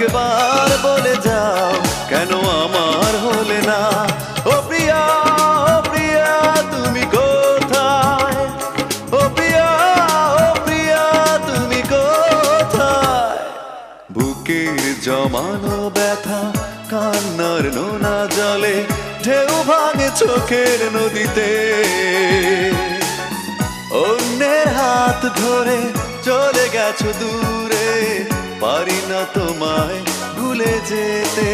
একবার বলে যাও কেন আমার হলে না। ও প্রিয়া, ও প্রিয়া তুমি কোথায়? ও প্রিয়া, ও প্রিয়া তুমি কোথায়? বুকের জমানো ব্যথা কান্নার নোনা জলে ঢেউ ভাঙে চোখের নদীতে। অন্যের হাত ধরে চলে গেছো দূরে, পারি না তোমায় ভুলে যেতে।